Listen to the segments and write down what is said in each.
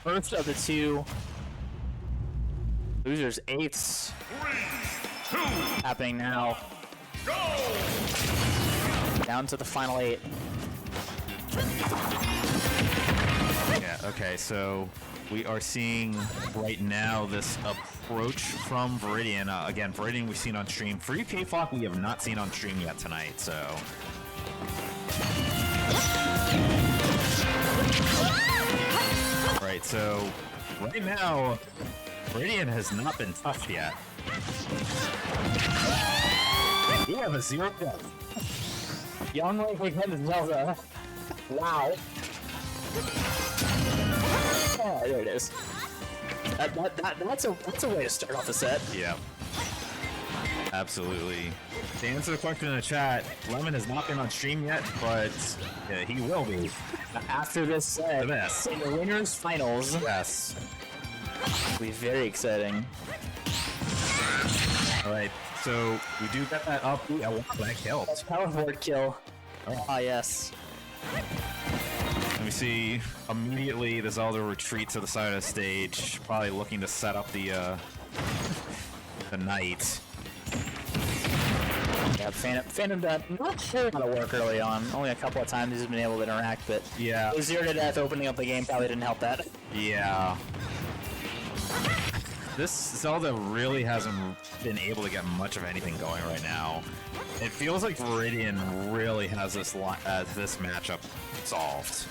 first of the two losers eights happening now. Down to the final 8. Yeah, okay, so we are seeing right now this approach from Viridian. Again, Viridian we've seen on stream. For you, Kayflock, we have not seen on stream yet tonight, so... Right, so right now, Viridian has not been touched yet. We have a 0 death. Young Link against Zelda. Wow. Oh, there it is. That's a way to start off the set. Yeah. Absolutely. To answer the question in the chat, Lemon has not been on stream yet, but he will be. After this set, in the winners finals. Yes. It'll be very exciting. Alright, so we do get that up. Yeah, wow, that killed. Power forward kill. Ah, yes. Let me see. Immediately, the Zelda retreats to the side of the stage, probably looking to set up the knight. Yeah, Phantom not sure how to work early on. Only a couple of times he's been able to interact, but yeah, 0 to death opening up the game probably didn't help that. Yeah. This Zelda really hasn't been able to get much of anything going right now. It feels like Viridian really has this matchup solved.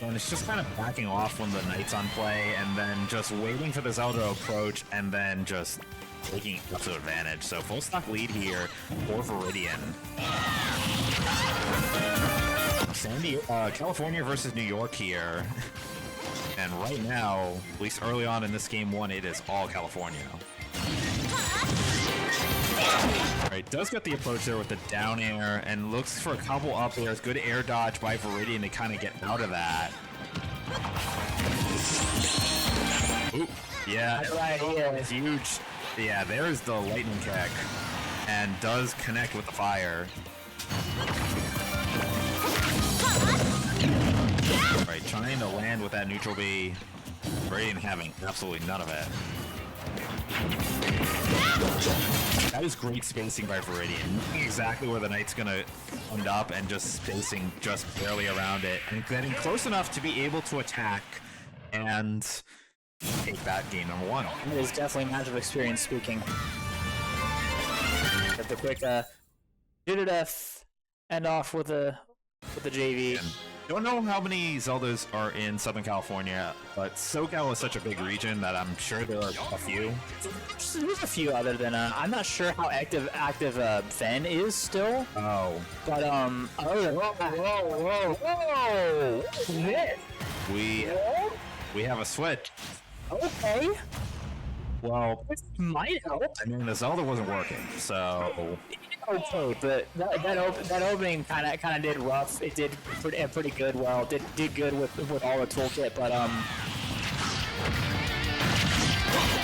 And it's just kind of backing off when the knight's on play, and then just waiting for the Zelda to approach, and then just taking absolute advantage. So full stock lead here for Viridian. California versus New York here. And right now, at least early on in this game 1, it is all California. Alright, does get the approach there with the down air, and looks for a couple up airs. Good air dodge by Viridian to kind of get out of that. Ooh, yeah, right here. It's huge. Yeah, there's the lightning kick, and does connect with the fire. Right, trying to land with that neutral B. Viridian having absolutely none of it. That is great spacing by Viridian. Knowing exactly where the knight's gonna end up and just spacing just barely around it, and getting close enough to be able to attack and take that game number 1. It is definitely match of experience speaking. Get the quick 0 to death end off with the JV. And don't know how many Zeldas are in Southern California, but SoCal is such a big region that I'm sure there are a few. There's a few other than I'm not sure how active Fen is still. Oh, but whoa! What's this? We have a switch. Okay. Well, this might help. I mean, the Zelda wasn't working, so. Okay, but that opening kind of did rough. It did pretty good. Well, did good with all the toolkit, but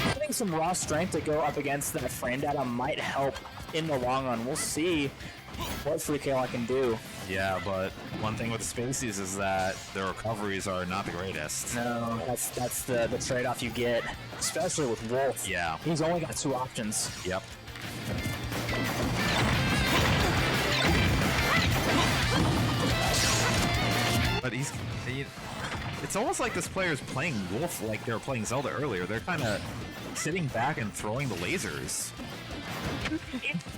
having some raw strength to go up against that frame data might help in the long run. We'll see what Free KO can do. Yeah, but one thing with the Spaceys is that the recoveries are not the greatest. No, that's the trade-off you get, especially with Wolf. Yeah, he's only got 2 options. Yep. But it's almost like this player is playing Wolf like they were playing Zelda earlier. They're kind of sitting back and throwing the lasers.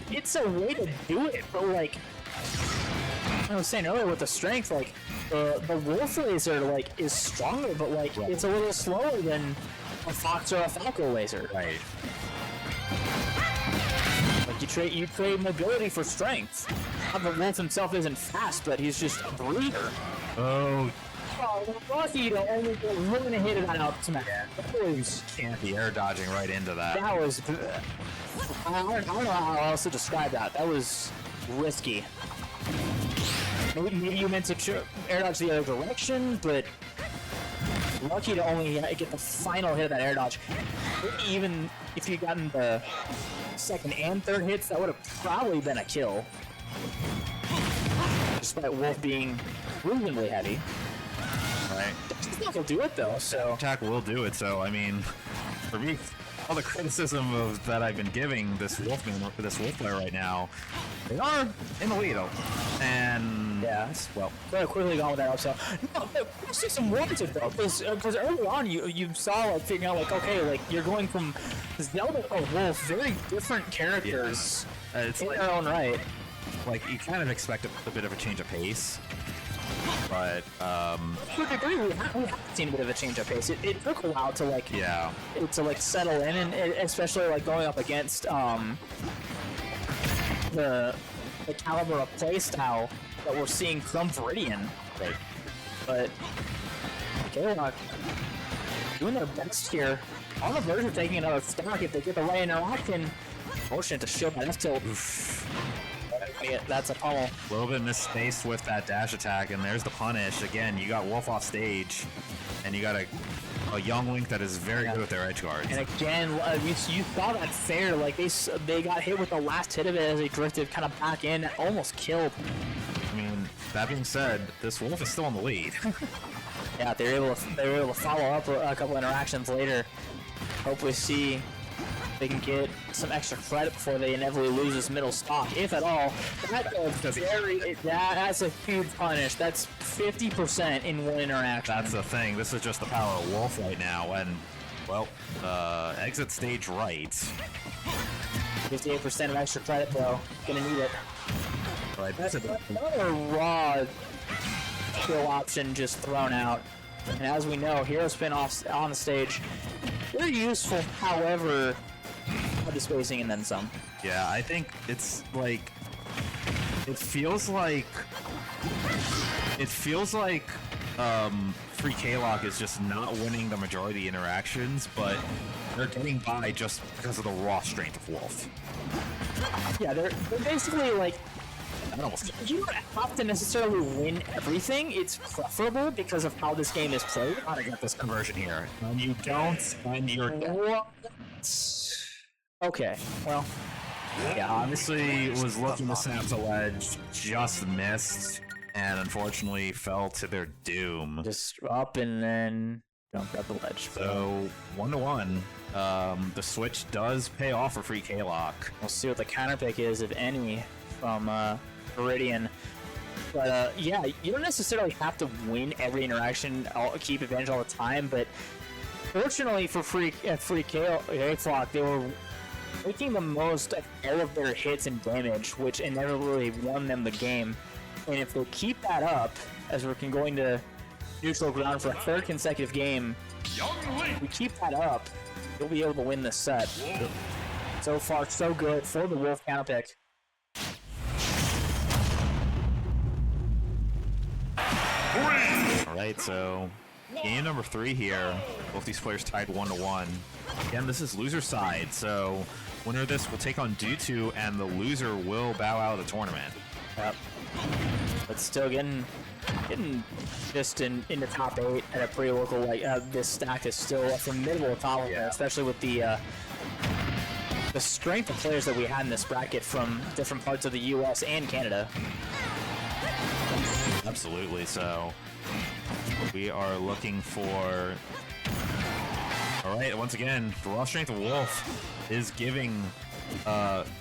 It's a way to do it, but like I was saying earlier with the strength, like the Wolf laser like is stronger, but like it's a little slower than a Fox or a Falco laser. Right. Like you trade mobility for strength. The Wolf himself isn't fast, but he's just a breather. Oh, lucky to only get one hit of that out smash. That was can't be air dodging right into that. That was I don't know how else to describe that. That was risky. Maybe you meant to air dodge the other direction, but lucky to only get the final hit of that air dodge. Even if you gotten the second and third hits, that would have probably been a kill. Despite Wolf being reasonably heavy. Right. attack will do it though. So attack will do it. So I mean, for me, all the criticism of that I've been giving this wolf player right now, they are in the lead though. And yeah, well, quickly gone with that upsell. No, the system warranted though, because early on you saw like figuring out like, okay, like you're going from Zelda to Wolf, very different characters it's in like, their own right. Like you kind of expect a bit of a change of pace, but to a degree, we have seen a bit of a change of pace. It took a while to like settle in, and especially like going up against the caliber of playstyle that we're seeing from Viridian. right. But Kayflock doing their best here, on the verge of taking another stock if they get the right interaction. Motion to shield that F tilt. That's a pummel. A little bit misspaced with that dash attack, and there's the punish. Again, you got Wolf off stage, and you got a young Link that is very good with their edge guards. And again, you saw that fair, like they got hit with the last hit of it as they drifted kind of back in, almost killed. I mean, that being said, this Wolf is still in the lead. Yeah, they were able to follow up a couple interactions later. Hopefully see they can get some extra credit before they inevitably lose this middle stock, if at all. That's a huge punish. That's 50% in one interaction. That's the thing. This is just the power of Wolf right now, and well, exit stage right. 58% of extra credit though. Gonna need it. Right. That's another raw kill option just thrown out. And as we know, hero spin off on the stage, very useful. However, the spacing and then some. Yeah, I think it's like it feels like Free Kayflock is just not winning the majority of the interactions, but they're getting by just because of the raw strength of Wolf. Yeah, they're basically like, you don't have to necessarily win everything. It's preferable because of how this game is played. I gotta get this conversion here. When you don't, and you're dead. Okay, well, yeah, obviously was looking to snap the ledge, just missed, and unfortunately fell to their doom. Just up and then jumped up the ledge. So 1-1. The switch does pay off for Free Kayflock. We'll see what the counter pick is, if any, from Viridian. But yeah, you don't necessarily have to win every interaction, keep advantage all the time, but fortunately for Free Kayflock, they were making the most of all of their hits and damage, which inevitably won them the game. And if they keep that up, as we're going to neutral ground for a third consecutive game, if we keep that up, you'll be able to win this set. So far, so good for the Wolf counter pick. Alright, so game number 3 here. Both these players tied 1-1. Again, this is loser side, so winner of this will take on Dutu, and the loser will bow out of the tournament. Yep. But still getting just in the top 8 at a pretty local, like, this stack is still a formidable top, especially with the strength of players that we had in this bracket from different parts of the US and Canada. Absolutely, so we are looking for... Alright, once again, the raw strength of Wolf is giving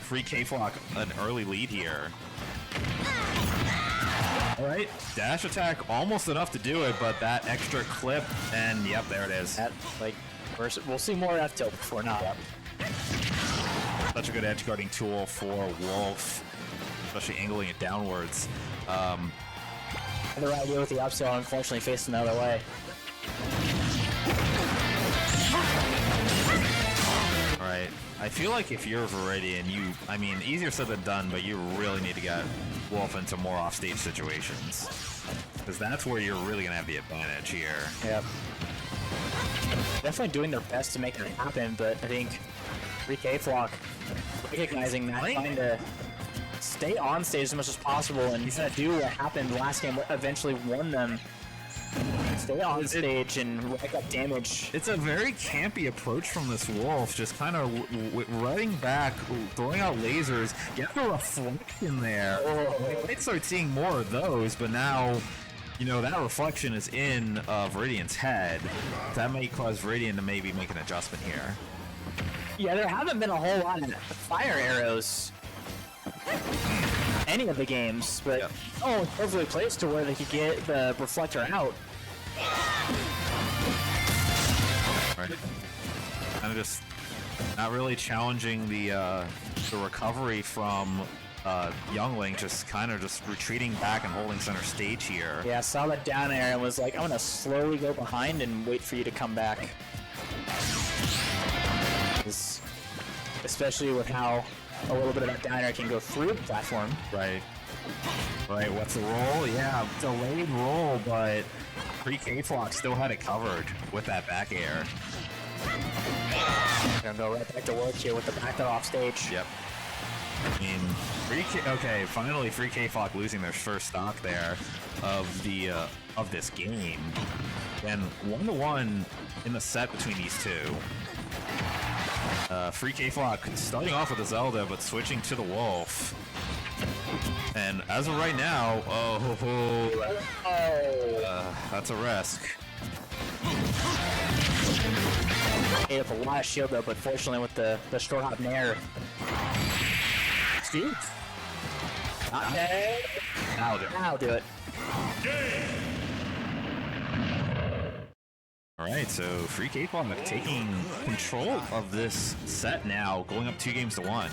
Free Kayflock an early lead here. Alright, dash attack almost enough to do it, but that extra clip, and yep, there it is. That, like, we'll see more F tilt before not. Yep. Such a good edge guarding tool for Wolf, especially angling it downwards. The right idea with the upsell, unfortunately facing the other way. Alright, I feel like if you're Viridian, I mean, easier said than done, but you really need to get Wolf into more offstage situations. Because that's where you're really going to have the advantage here. Yep. Definitely doing their best to make it happen, but I think Free Kayflock recognizing that, trying to stay on stage as much as possible, and he's gonna do what happened last game, what eventually won them. Stay on stage and rack up damage. It's a very campy approach from this Wolf, just kind of running back, throwing out lasers, get the reflection there. We might start seeing more of those, but now you know, that reflection is in Viridian's head. That may cause Viridian to maybe make an adjustment here. Yeah, there haven't been a whole lot of fire arrows any of the games, but Yep. oh, perfectly placed to where they could get the reflector out. Right. Kind of just not really challenging the recovery from Youngling, just kind of just retreating back and holding center stage here. Yeah, saw that down air and was like, I'm gonna slowly go behind and wait for you to come back. Especially with how a little bit of that down air can go through the platform. Right. Right, what's the roll? Yeah, delayed roll, but Kayflock still had it covered with that back air. Gonna go right back to work here with the back off stage. Yep. I mean, okay, finally Kayflock losing their first stock there of this game. And 1-1 in the set between these two. Kayflock starting off with the Zelda, but switching to the Wolf. And as of right now, that's a risk. Ate up a lot of shield though, but fortunately with the short hop nair. Steve? That'll do it. I'll do it. Alright, so Kayflock taking control of this set now, going up 2-1.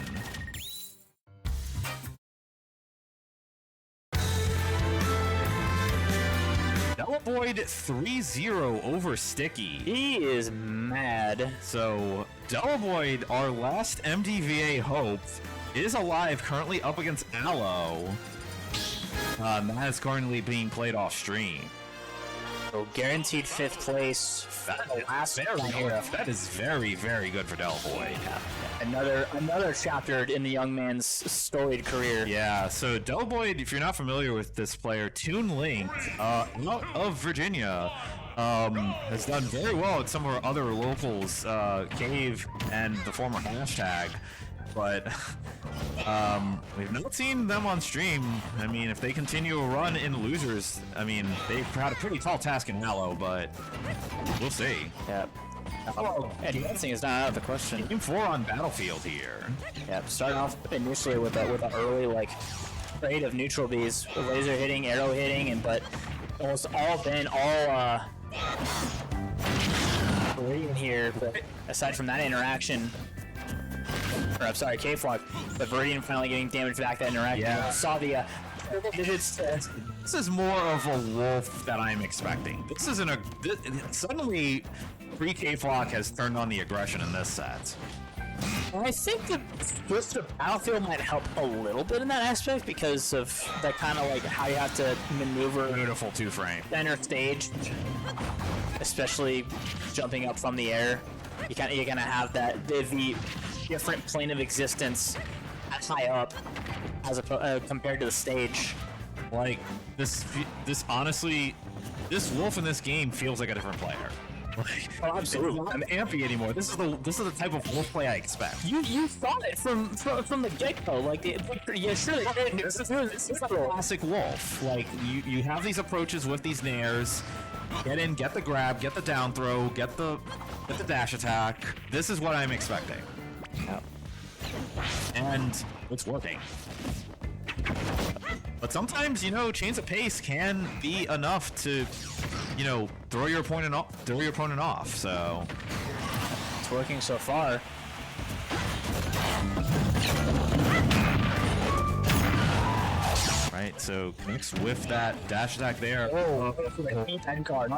Delaboyd 3-0 over Sticky. He is mad. So, Delaboyd, our last MDVA hope, is alive, currently up against Aloe. That is currently being played off stream. So guaranteed 5th place. That is very, very good for Delaboyd. Another chapter in the young man's storied career. Yeah, so Delaboyd, if you're not familiar with this player, Toon Link, out of Virginia, has done very well at some of our other locals, Cave and the former hashtag. But we've not seen them on stream. I mean, if they continue a run in losers, I mean, they've had a pretty tall task in Aloe, but we'll see. Yeah. Oh, advancing is not out of the question. Game 4 on Battlefield here. Yeah, starting off initially with an early like trade of neutral bees, laser hitting, arrow hitting, and but almost all Viridian here. But aside from that interaction. Or, I'm sorry, Kayflock, but Viridian finally getting damage back that interaction. Yeah. Saw the This is more of a wolf that I'm expecting. This isn't suddenly Kayflock has turned on the aggression in this set. I think the twist of Battlefield might help a little bit in that aspect because of that kind of like how you have to maneuver. Beautiful 2-frame. Center stage, especially jumping up from the air. You're gonna have that the different plane of existence high up as compared to the stage. Like this honestly, this wolf in this game feels like a different player. Like, Oh, absolutely. It's not an Ampy anymore. This is the type of wolf play I expect. You thought it from the get go. Like yeah, sure. This is a classic wolf. Like you have these approaches with these nairs. Get in, get the grab, get the down throw, get the dash attack. This is what I'm expecting. Yep. And it's working. But sometimes, you know, chains of pace can be enough to, you know, throw your opponent off. So It's working so far. right, so connects with that dash attack there. Oh, time card.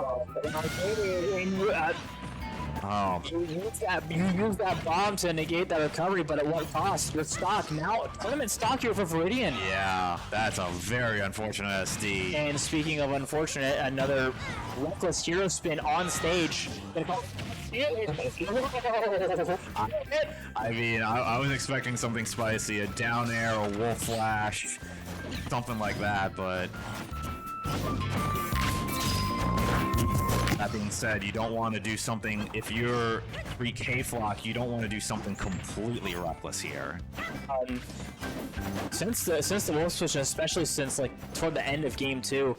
Oh, You use that bomb to negate that recovery, but at what cost? Your stock now, tournament stock here for Viridian. yeah, that's a very unfortunate SD. And speaking of unfortunate, another reckless hero spin on stage. I mean, I was expecting something spicy, a down air, a wolf flash, something like that, but that being said, you don't want to do something, if you're Kayflock, you don't want to do something completely reckless here. Since the wolf switch, especially since like toward the end of game 2,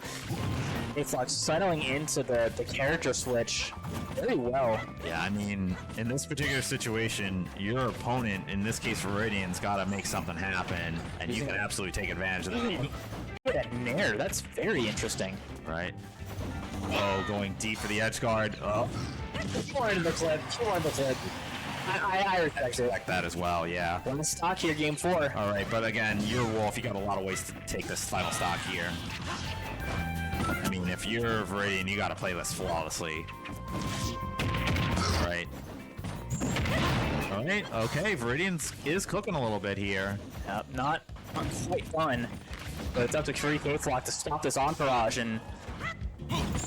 Kayflock settling into the character switch very well. Yeah, I mean, in this particular situation, your opponent, in this case Viridian's got to make something happen, and you can absolutely take advantage of that. Look at that nair. That's very interesting. Right? Oh, going deep for the edge guard. Oh, More into the clip. More into the clip. I expect that as well, yeah. One stock here, game 4. All right, but again, you're Wolf. You got a lot of ways to take this final stock here. I mean, if you're Viridian, you got to play this flawlessly. All right. All right, okay, Viridian is cooking a little bit here. Not quite done, but it's up to free Kayflock to stop this entourage and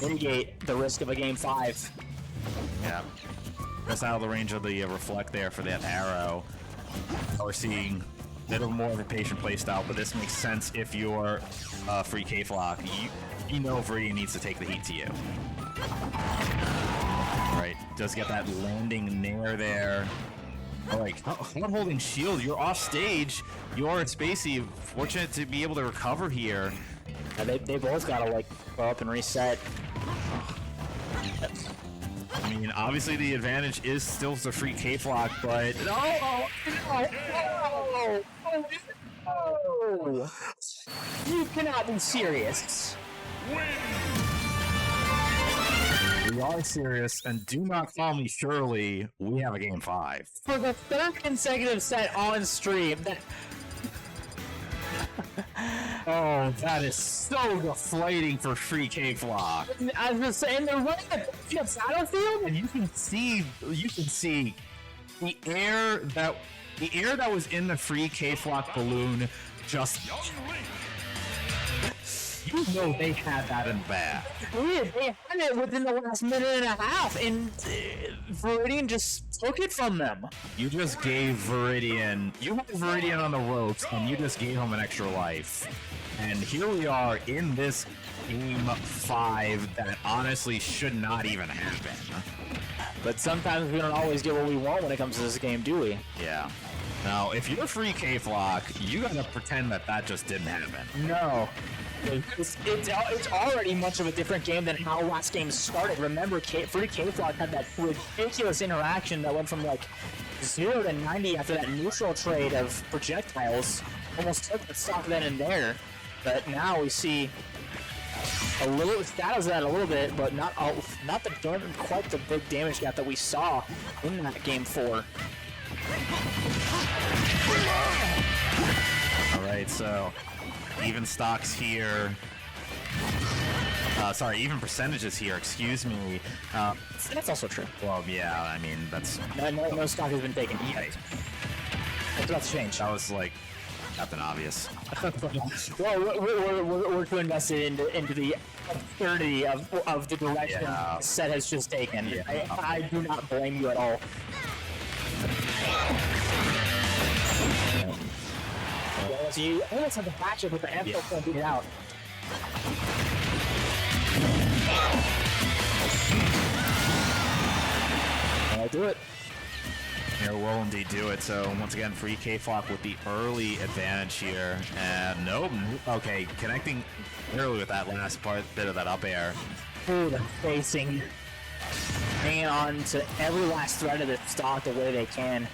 mitigate the risk of a game 5. Yeah. Just out of the range of the reflect there for that arrow. We're seeing a little more of a patient playstyle, but this makes sense if you're free Kayflock. You know Viridian needs to take the heat to you. Right, does get that landing nair there. Alright, not holding shield, you're off stage. You are at Spacey, fortunate to be able to recover here. They both gotta like go up and reset. I mean, obviously the advantage is still the free Kayflock, but No! You cannot be serious. we are serious, and do not call me Shirley. We have a game 5. For the 3rd consecutive set on stream, that Oh, that is so deflating for free Kayflock. I was just saying they're running the battlefield, And you can see the air that was in the free Kayflock balloon just. You know they had that in the bag. they had it within the last minute and a half, and Viridian just took it from them. You just gave Viridian. You had Viridian on the ropes, and you just gave him an extra life. And here we are in this game 5 that honestly should not even happen. But sometimes we don't always get what we want when it comes to this game, do we? Yeah. Now, if you're free Kayflock, you gotta pretend that that just didn't happen. No. It's already much of a different game than how last game started. Remember, free Kayflock had that ridiculous interaction that went from like 0 to 90 after that neutral trade of projectiles. Almost took the stock then and there. But now we see a little shadows of that a little bit, but not quite the big damage gap that we saw in that game 4. All right, so even stocks here. Even percentages here. Excuse me. That's also true. Well, yeah. I mean, that's No stock has been taken yet. It's about to change. that was like Captain Obvious. Well, we're too invested into the absurdity of the direction Yeah. set has just taken. Yeah. I do not blame you at all. So you almost have the matchup with the Amphill to beat it out. I'll do it. Here will indeed do it. So once again, free Kayflock with the early advantage here. And nope. Okay, connecting early with that last bit of that up air. Ooh, the facing. Hanging on to every last thread of the stock the way they can.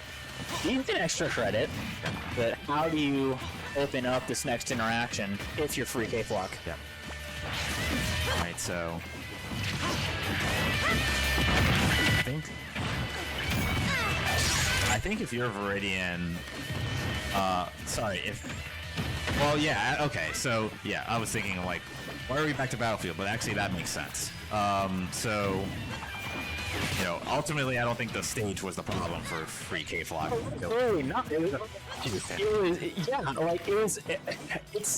You can extra credit, but how do you open up this next interaction if you're free Kayflock? Yeah. Alright, so I think if you're Viridian, okay, so yeah, I was thinking like, why are we back to Battlefield? But actually that makes sense. So, you know, ultimately I don't think the stage was the problem for free Kayflock. Really not.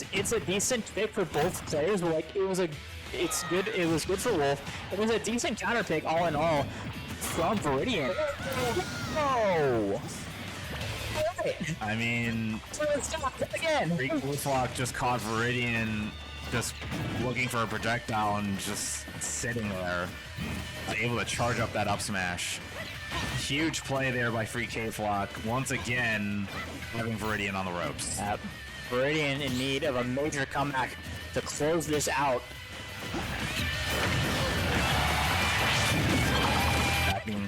It's a decent pick for both players, but like it was good for Wolf. It was a decent counter pick all in all from Viridian. Oh. I mean, Again. free Kayflock just caught Viridian just looking for a projectile and just sitting there, able to charge up that up smash. Huge play there by free Kayflock. Once again, having Viridian on the ropes. Viridian in need of a major comeback to close this out.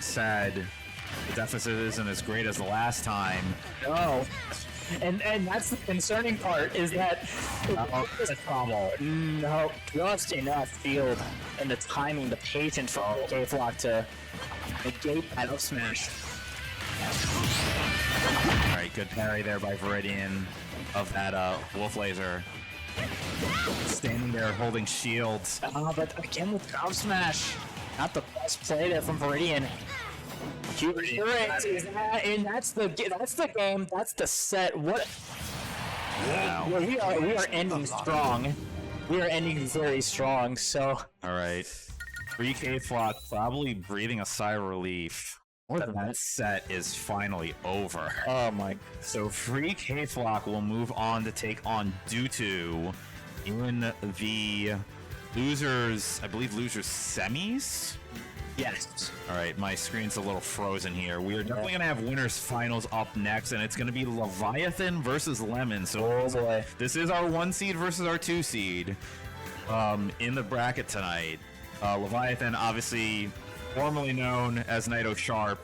said, the deficit isn't as great as the last time. No. And that's the concerning part is that It's a trouble. no, just enough field and the timing, the patience for Kayflock to negate that up smash. Alright, good parry there by Viridian of that Wolf Laser. Standing there holding shields. But again with the up smash, not the best play there from Viridian. And that's the game. That's the set. What? Wow. Well, we are ending strong. We are ending very strong. So. Alright. Free Kayflock probably breathing a sigh of relief. That set is finally over. Oh my. So Free Kayflock will move on to take on Dutu in the losers, I believe losers semis? Yes. Alright, my screen's a little frozen here. We are definitely going to have winners finals up next, and it's going to be Leviathan versus Lemon. So Oh boy. this is our 1 seed versus our 2 seed in the bracket tonight. Leviathan, obviously formerly known as Naito Sharp,